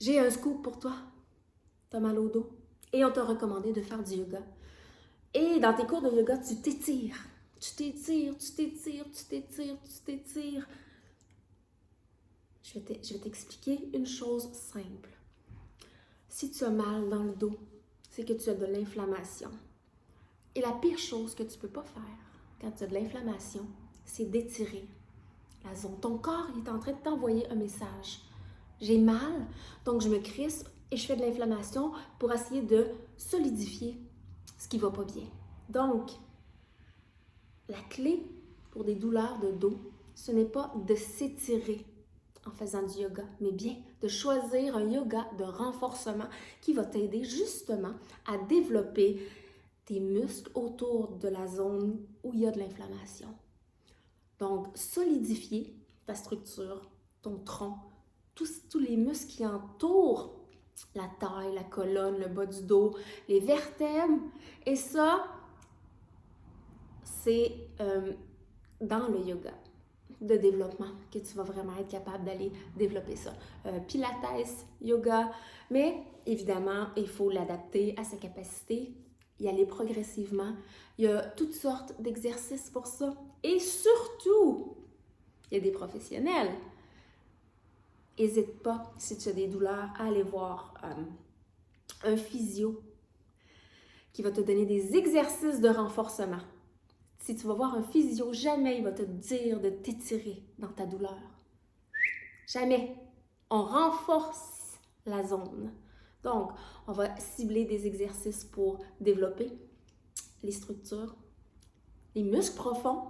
J'ai un scoop pour toi. T'as mal au dos. Et on t'a recommandé de faire du yoga. Et dans tes cours de yoga, tu t'étires. Tu t'étires, tu t'étires, tu t'étires, tu t'étires. Je vais t'expliquer une chose simple. Si tu as mal dans le dos, c'est que tu as de l'inflammation. Et la pire chose que tu ne peux pas faire quand tu as de l'inflammation, c'est d'étirer la zone. Ton corps il est en train de t'envoyer un message. J'ai mal, donc je me crispe et je fais de l'inflammation pour essayer de solidifier ce qui ne va pas bien. Donc, la clé pour des douleurs de dos, ce n'est pas de s'étirer en faisant du yoga, mais bien de choisir un yoga de renforcement qui va t'aider justement à développer tes muscles autour de la zone où il y a de l'inflammation. Donc, solidifier ta structure, ton tronc, tous les muscles qui entourent la taille, la colonne, le bas du dos, les vertèbres. Et ça, c'est dans le yoga de développement que tu vas vraiment être capable d'aller développer ça. Pilates, yoga, mais évidemment, il faut l'adapter à sa capacité, y aller progressivement. Il y a toutes sortes d'exercices pour ça. Et surtout, il y a des professionnels. N'hésite pas, si tu as des douleurs, à aller voir un physio qui va te donner des exercices de renforcement. Si tu vas voir un physio, jamais il va te dire de t'étirer dans ta douleur. Jamais. On renforce la zone. Donc, on va cibler des exercices pour développer les structures, les muscles profonds.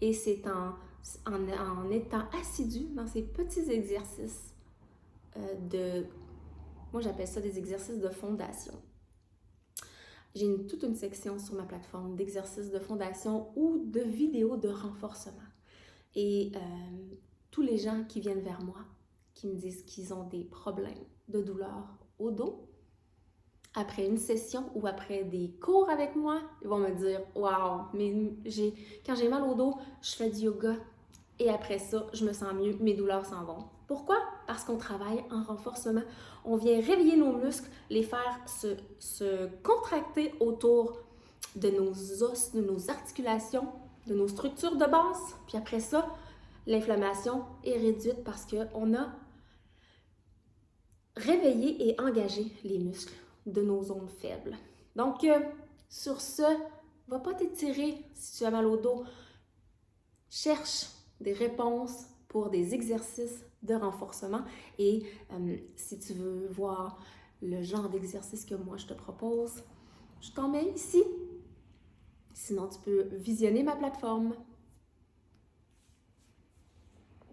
Et c'est en étant assidu dans ces petits exercices moi j'appelle ça des exercices de fondation. J'ai toute une section sur ma plateforme d'exercices de fondation ou de vidéos de renforcement. Et tous les gens qui viennent vers moi, qui me disent qu'ils ont des problèmes de douleur au dos, après une session ou après des cours avec moi, ils vont me dire « Wow, mais quand j'ai mal au dos, je fais du yoga et après ça, je me sens mieux, mes douleurs s'en vont. » Pourquoi? Parce qu'on travaille en renforcement. On vient réveiller nos muscles, les faire se contracter autour de nos os, de nos articulations, de nos structures de base. Puis après ça, l'inflammation est réduite parce qu'on a réveillé et engagé les muscles de nos zones faibles. Donc, sur ce, va pas t'étirer si tu as mal au dos. Cherche des réponses pour des exercices de renforcement et si tu veux voir le genre d'exercice que moi je te propose, je t'en mets ici. Sinon, tu peux visionner ma plateforme.